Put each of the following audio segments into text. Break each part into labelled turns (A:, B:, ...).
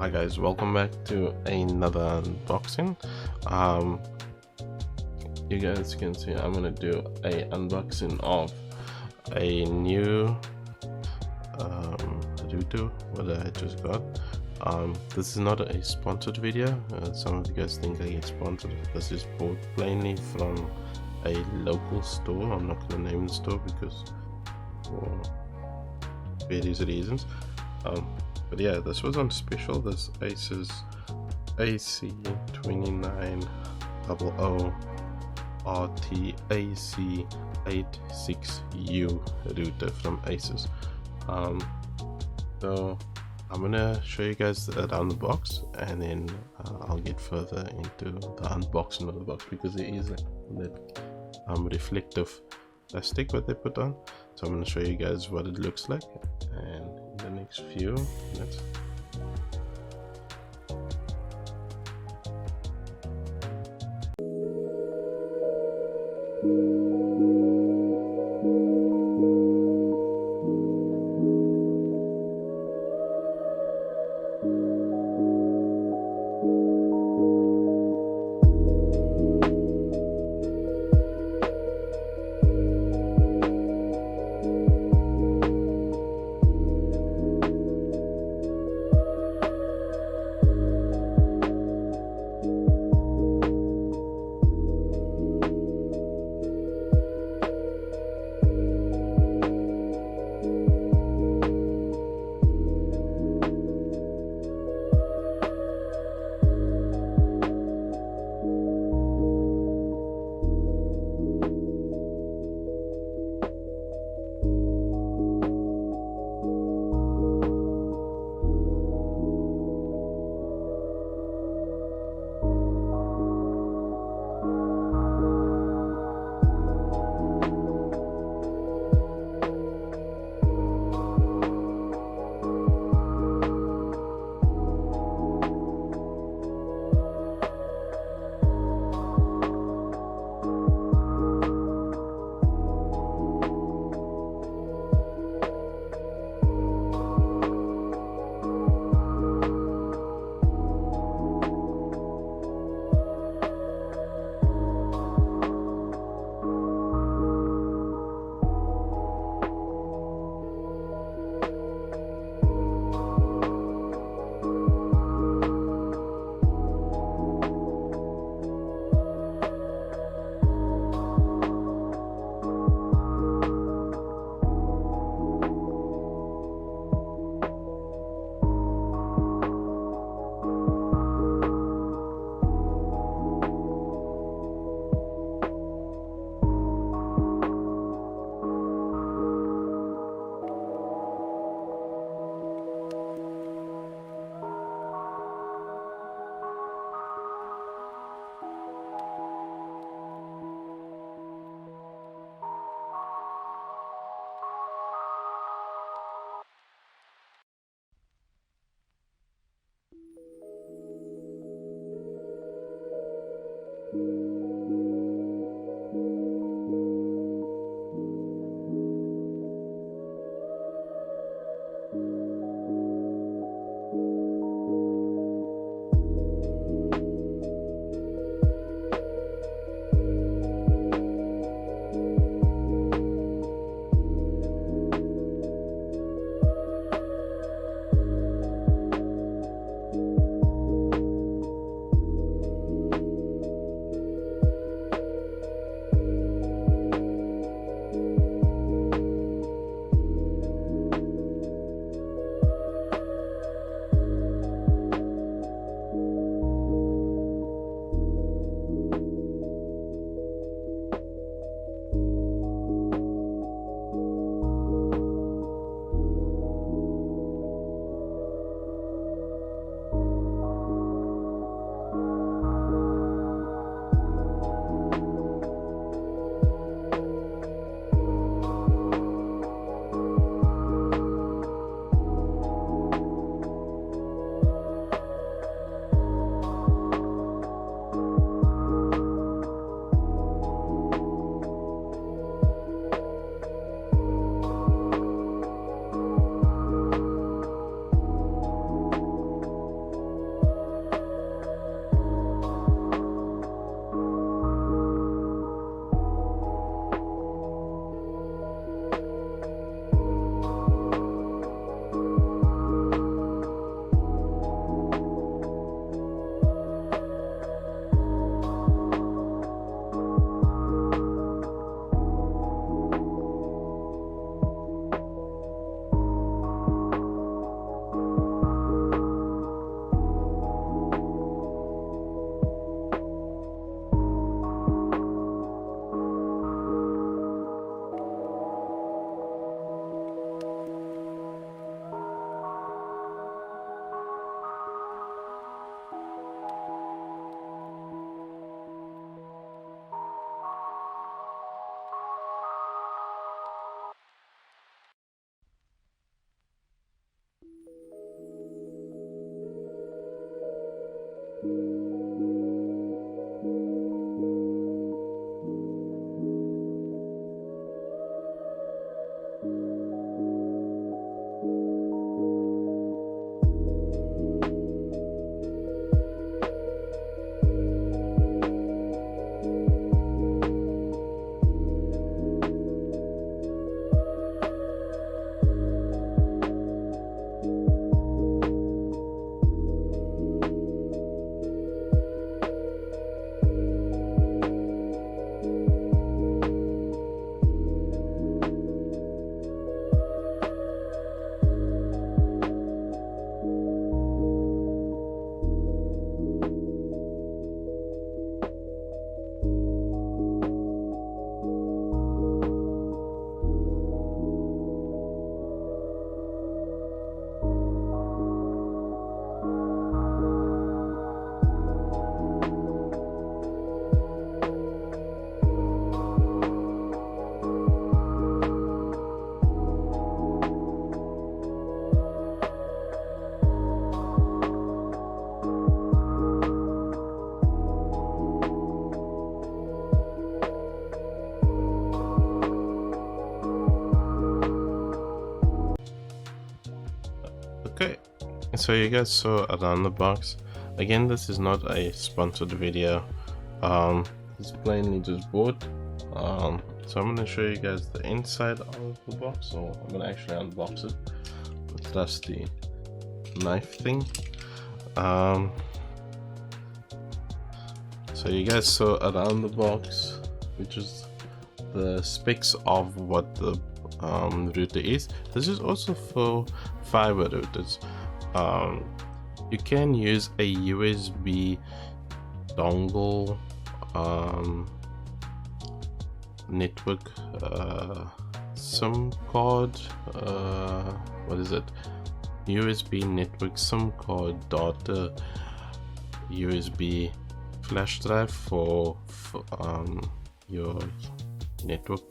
A: Hi guys, welcome back to another unboxing. You guys can see I'm gonna do a unboxing of a new router that I just got. This is not a sponsored video. Some of you guys think I get sponsored. This is bought plainly from a local store. I'm not gonna name the store because for various reasons. But yeah, this was on special. This ASUS AC2900 RT-AC86U router from ASUS. So I'm gonna show you guys around the box, and then I'll get further into the unboxing of the box because it is that reflective plastic what they put on. So I'm gonna show you guys what it looks like, and in the next few minutes. Okay, so you guys saw around the box. Again, this is not a sponsored video. It's plainly just bought. So I'm gonna show you guys the inside of the box. So I'm gonna actually unbox it. That's the knife thing. So you guys saw around the box, which is the specs of what the router is. This is also for fiber routers. You can use a USB dongle network SIM card, what is it, USB network SIM card data USB flash drive for your network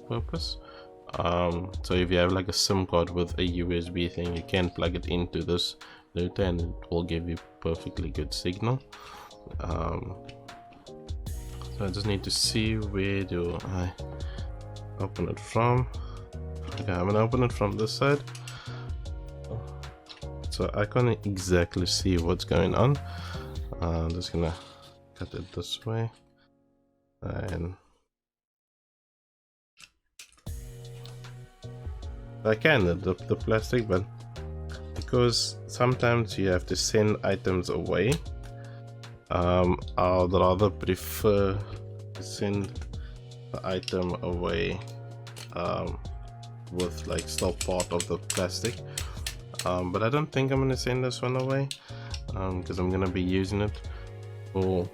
A: purpose. So if you have like a SIM card with a USB thing, you can plug it into this router and it will give you perfectly good signal. So I just need to see, where do I open it from? Okay, I'm gonna open it from this side, so I can't exactly see what's going on. I'm just gonna cut it this way, and I can the plastic, but because sometimes you have to send items away, I'd rather prefer to send the item away with like still part of the plastic. But I don't think I'm gonna send this one away because I'm gonna be using it for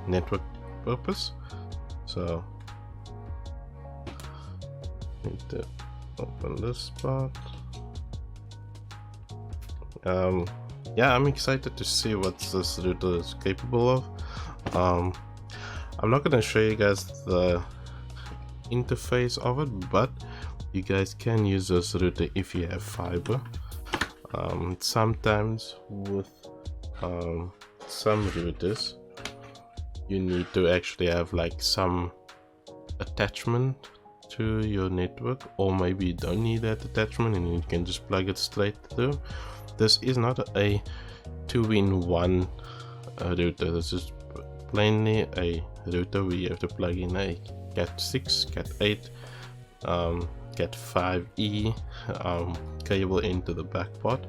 A: network purpose. So need to open this part. Yeah, I'm excited to see what this router is capable of. I'm not gonna show you guys the interface of it, but you guys can use this router if you have fiber. Sometimes with some routers you need to actually have like some attachment to your network, or maybe you don't need that attachment and you can just plug it straight through. This is not a 2-in-1 router. This is plainly a router where you have to plug in a Cat6, Cat8, Cat5e cable into the back part.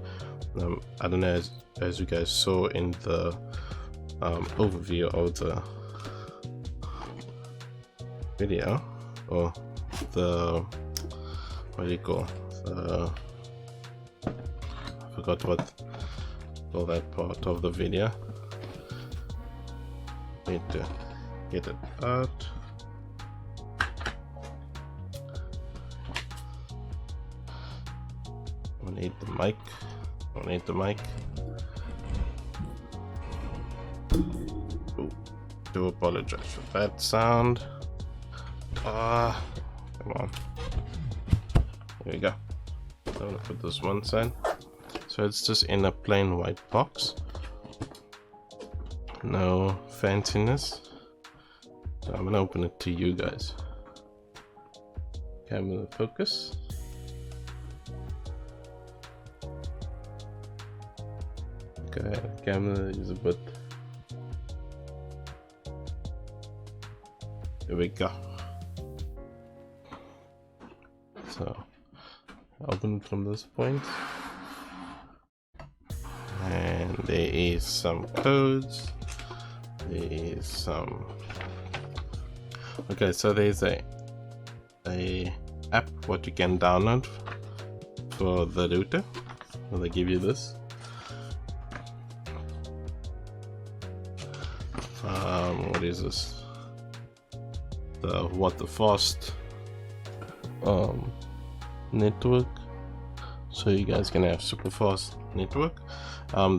A: I don't know, as you guys saw in the overview of the video, or the, what do you call, I forgot what all that part of the video. Need to get it out. I need the mic. I need the mic. Ooh, do apologize for that sound. Come on. Here we go. I'm gonna put this one side. So it's just in a plain white box. no fanciness. So I'm gonna open it to you guys. Camera focus. Okay, camera is a bit. There we go. So open it from this point, and there is some codes. There is some. Okay, so there's a app what you can download for the router. So they give you this. What is this? The fast network, so you guys can have super fast network.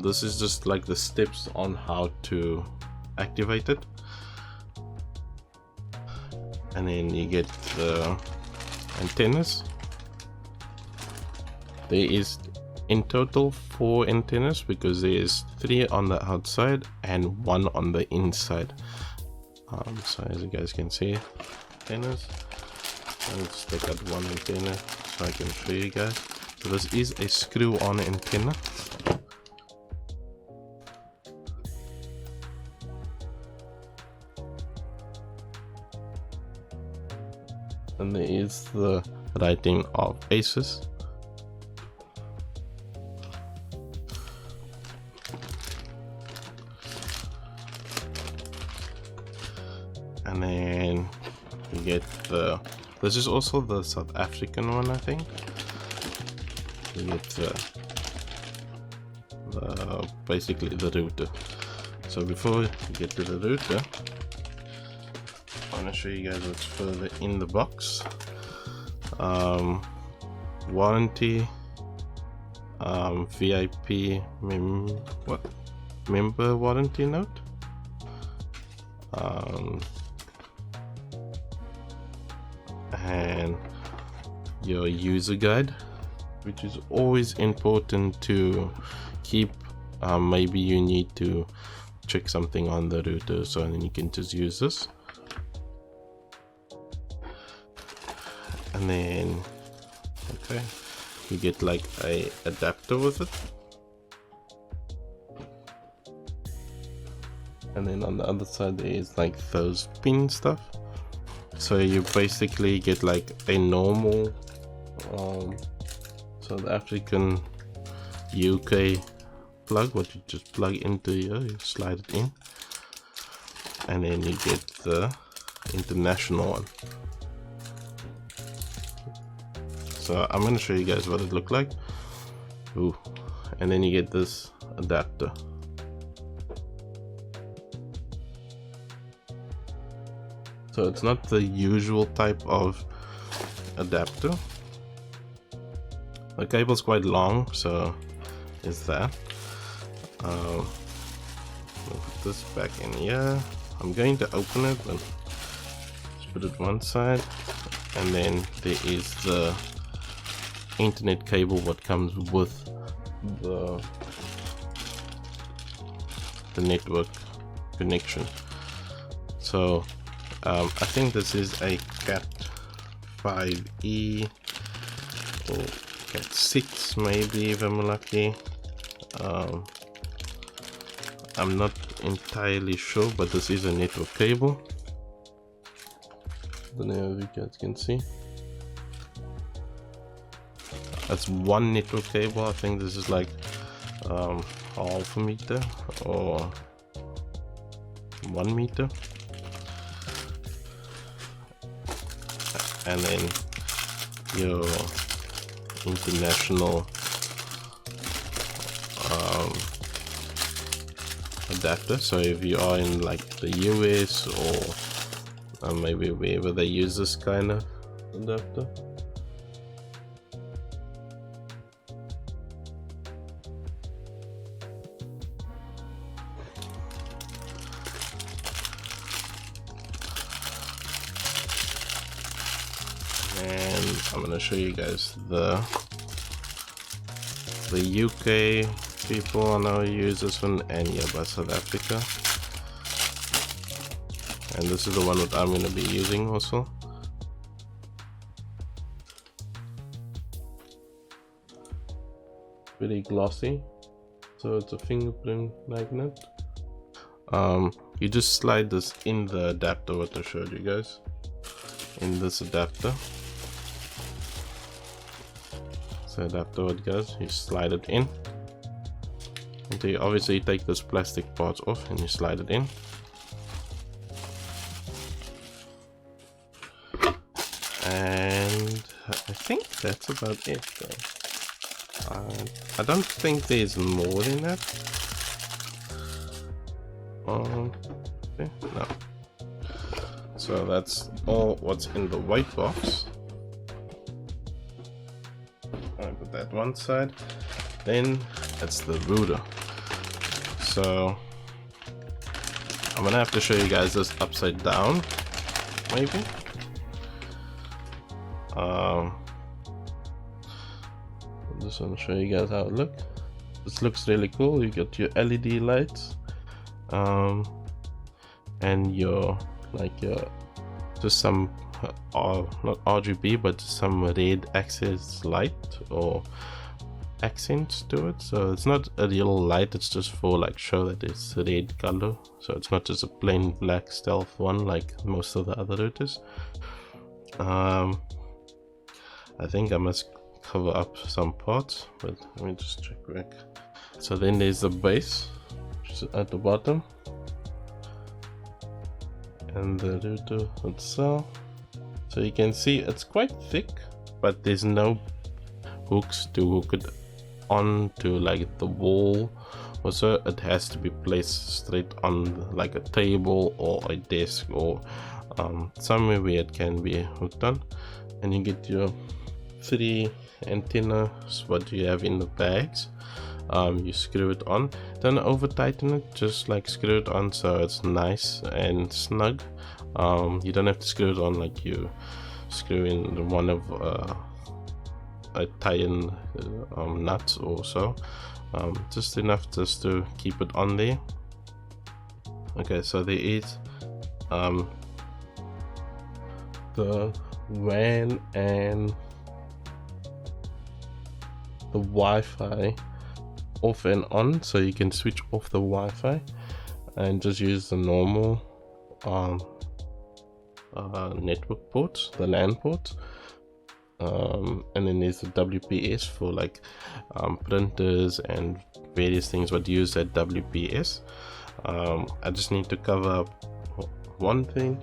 A: This is just like the steps on how to activate it, and then you get the antennas. There is in total 4 antennas because there is 3 on the outside and 1 on the inside. So as you guys can see, antennas. Let's take out one antenna so I can show you guys. So this is a screw-on antenna. And there is the writing of ASUS. And then you get the, this is also the South African one, I think. You get basically the router. So before you get to the router, I want to show you guys what's further in the box. Warranty, VIP member warranty note, and your user guide, which is always important to keep. Maybe you need to check something on the router, so then you can just use this. And then okay, you get like a adapter with it, and then on the other side there is like those pin stuff. So you basically get like a normal South African UK plug, what you just plug into here, you slide it in, and then you get the international one. So I'm going to show you guys what it looked like. Ooh. And then you get this adapter. So it's not the usual type of adapter. The cable's quite long, so is that. I'll put this back in here. I'm going to open it and just put it one side, and then there is the internet cable what comes with the network connection. So I think this is a Cat 5e or Cat 6 maybe if I'm lucky. I'm not entirely sure, but this is a network cable. I don't know if you guys can see. That's one network cable. I think this is like half a meter or 1 meter. And then your international adapter. So if you are in like the US or maybe wherever they use this kind of adapter. And I'm gonna show you guys the UK people I know use this one, and yeah, by South Africa. and this is the one that I'm going to be using also. Very glossy, so it's a fingerprint magnet. You just slide this in the adapter what I showed you guys, in this adapter. So adapter what goes, you slide it in until you obviously take this plastic part off and you slide it in. And I think that's about it though. I don't think there's more than that. Okay, no. So that's all what's in the white box. I put that one side. Then that's the router. So I'm gonna have to show you guys this upside down, maybe. I just want to show you guys how it looks. This looks really cool. You got your LED lights, and your just some not RGB but some red access light or accents to it. So it's not a real light, it's just for like show that it's red color, so it's not just a plain black stealth one like most of the other routers. I think I must cover up some parts, but let me just check back. So then there's the base, which is at the bottom, and the router itself. So you can see it's quite thick, but there's no hooks to hook it onto like the wall or so. It has to be placed straight on like a table or a desk or somewhere where it can be hooked on. And you get your 3 antennas what you have in the bags. You screw it on, don't over tighten it, just like screw it on so it's nice and snug. You don't have to screw it on like you screw in one of a tie-in nuts or so. Just enough just to keep it on there. Okay, so there is the WAN and the Wi-Fi off and on, so you can switch off the Wi-Fi and just use the normal network ports, the LAN ports. And then there's the WPS for like printers and various things what use that WPS. I just need to cover up one thing.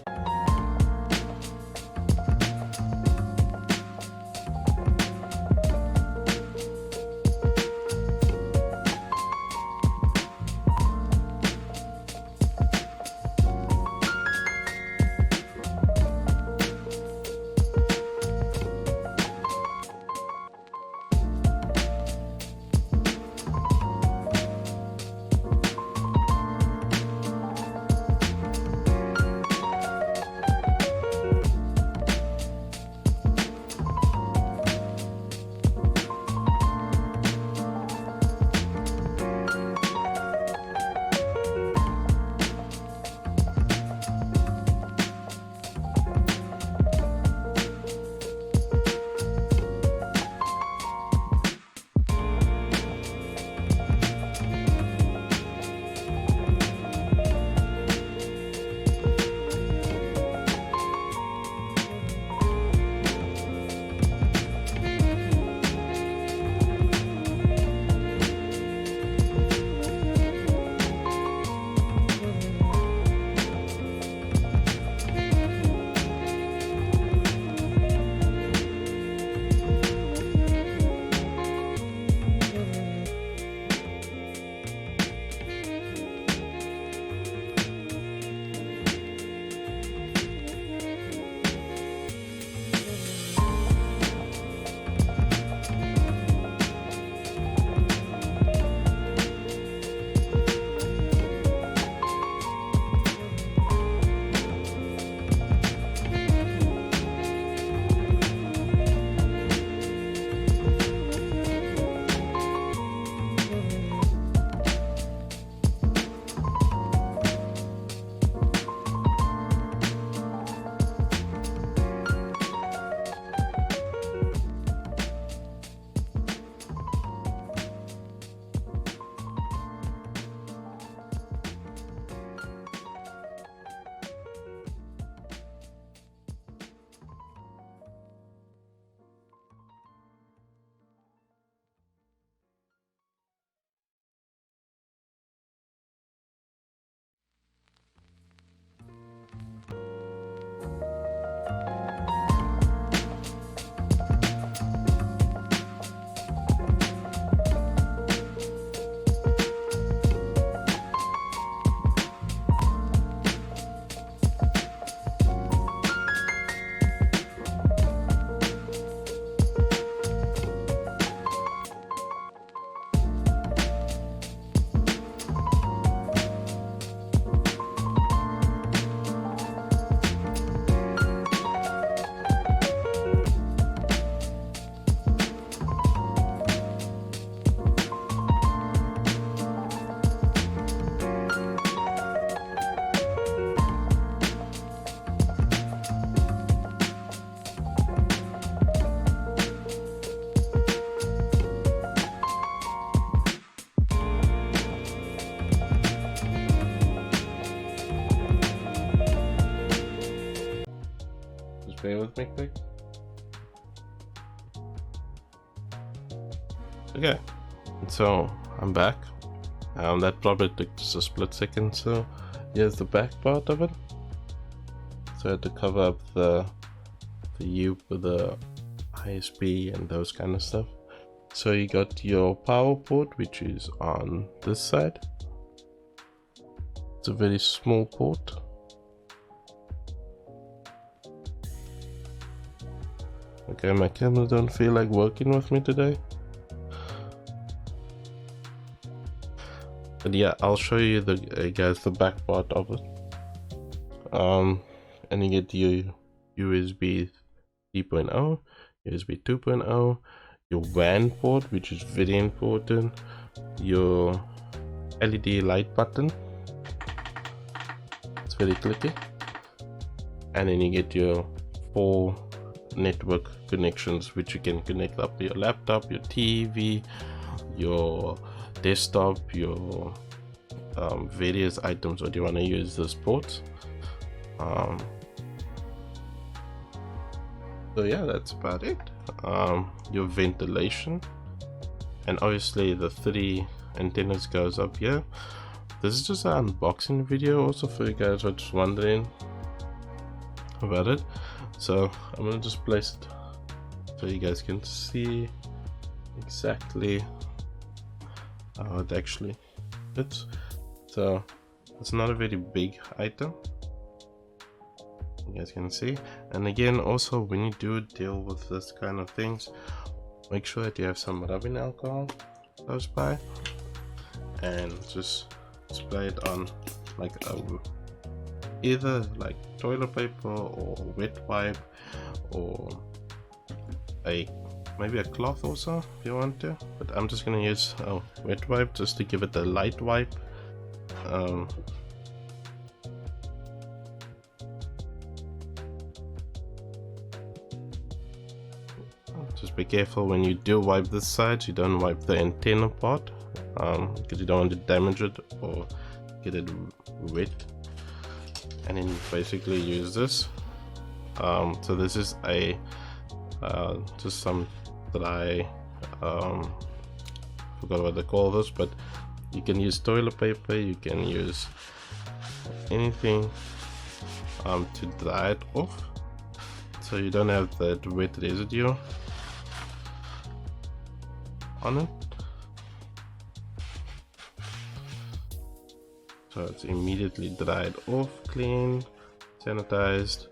A: bear with me quick. Okay, so I'm back. That probably took just a split second. So here's the back part of it. So I had to cover up the U with the ISP and those kind of stuff. So you got your power port, which is on this side. It's a very small port. Okay, my camera don't feel like working with me today. But yeah, I'll show you the guys the back part of it. And you get your USB 3.0, USB 2.0, your WAN port, which is very important, your LED light button, it's very clicky, and then you get your 4 network connections, which you can connect up to your laptop, your TV, your desktop, your various items that you want to use those ports. So yeah, that's about it. Your ventilation, and obviously the 3 antennas goes up here. This is just an unboxing video also for you guys who are just wondering about it. So I'm gonna just place it so you guys can see exactly how it actually fits. So it's not a very big item, you guys can see. And again, also when you do deal with this kind of things, make sure that you have some rubbing alcohol close by and just spray it on like either like toilet paper or wet wipe, or maybe a cloth also if you want to, but I'm just gonna use a wet wipe just to give it a light wipe. Just be careful when you do wipe this side, you don't wipe the antenna part, because you don't want to damage it or get it wet. And then you basically use this. So this is a just some dry, forgot what they call this, but you can use toilet paper, you can use anything to dry it off, so you don't have that wet residue on it. So it's immediately dried off, clean, sanitized.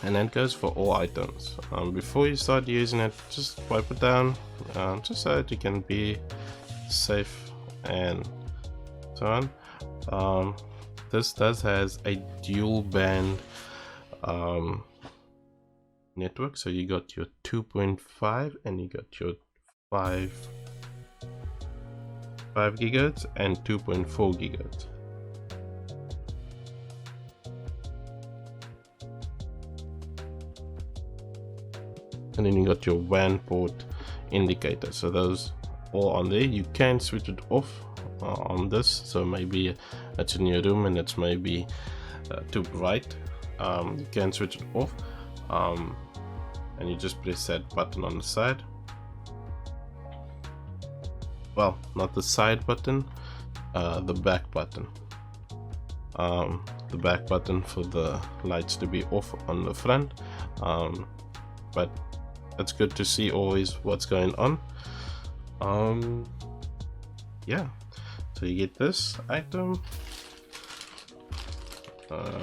A: And that goes for all items. Before you start using it, just wipe it down, just so that you can be safe and so on. This has a dual band network, so you got your 2.5 and you got your 5 gigahertz and 2.4 gigahertz. And then you got your WAN port indicator, so those all on there. You can switch it off on this, so maybe it's in your room and it's maybe too bright. You can switch it off, and you just press that button on the side. Well, not the side button, the back button. The back button for the lights to be off on the front, but it's good to see always what's going on. Yeah, so you get this item. I'm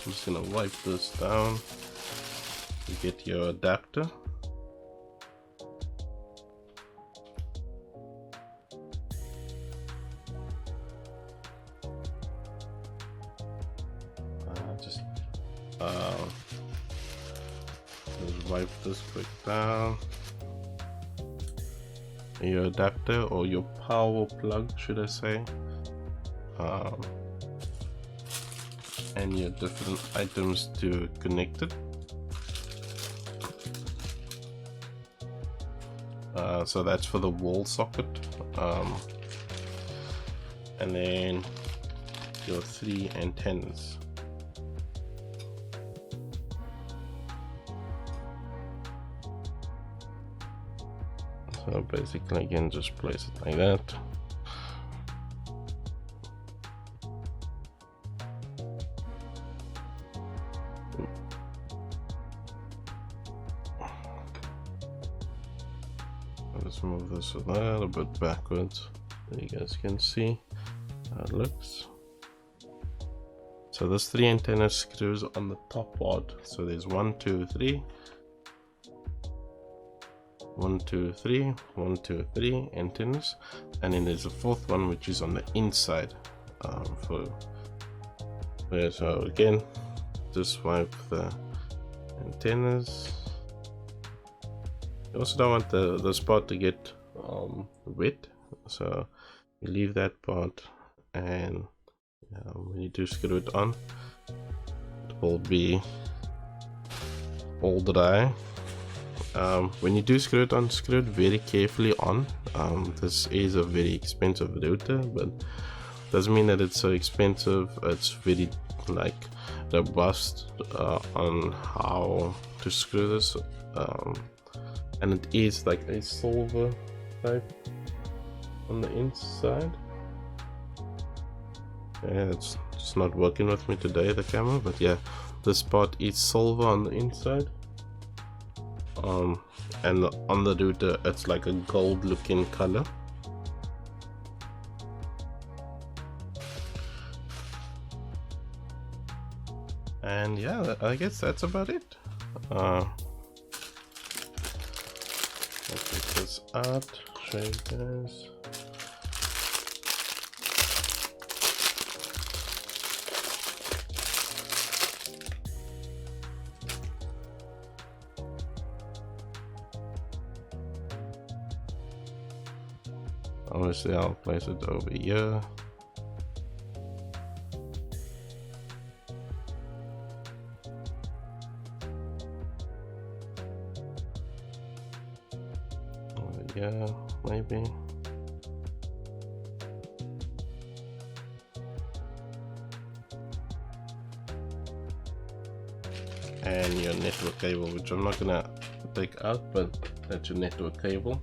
A: just gonna wipe this down. You get your adapter. Just wipe this quick down. Your adapter, or your power plug should I say, and your different items to connect it. So that's for the wall socket, and then your 3 antennas. So basically, again, just place it like that. Let's move this a little bit backwards so you guys can see how it looks. So there's 3 antenna screws on the top part. So there's 1, 2, 3. 1, 2, 3, 1, 2, 3 antennas, and then there's a 4th one which is on the inside. So again, just swipe the antennas. You also don't want the part to get wet, so you leave that part, and when you do screw it on, it will be all dry. When you do screw it on, screw it very carefully on. This is a very expensive router, but doesn't mean that it's so expensive. It's very robust on how to screw this, and it is like a silver type on the inside. Yeah, it's just not working with me today, the camera, but yeah, this part is silver on the inside. And on the router it's like a gold looking color. And yeah, I guess that's about it. I'll take this out, show you guys. Obviously I'll place it over here. Over here, maybe. And your network cable, which I'm not gonna take out, but that's your network cable.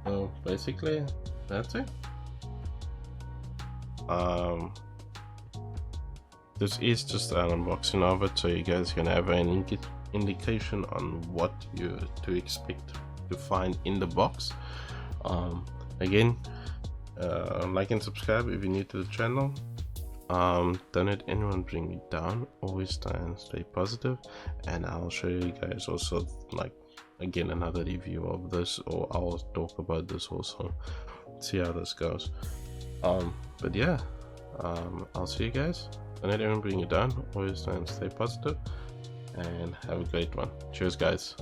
A: So basically that's it. This is just an unboxing of it, so you guys can have an indication on what you to expect to find in the box. Again, like and subscribe if you're new to the channel. Don't let anyone bring me down. Always try and stay positive, and I'll show you guys also again another review of this, or I'll talk about this also, see how this goes. But yeah, I'll see you guys. Don't let anyone bring you down. Always try and stay positive, and have a great one. Cheers guys.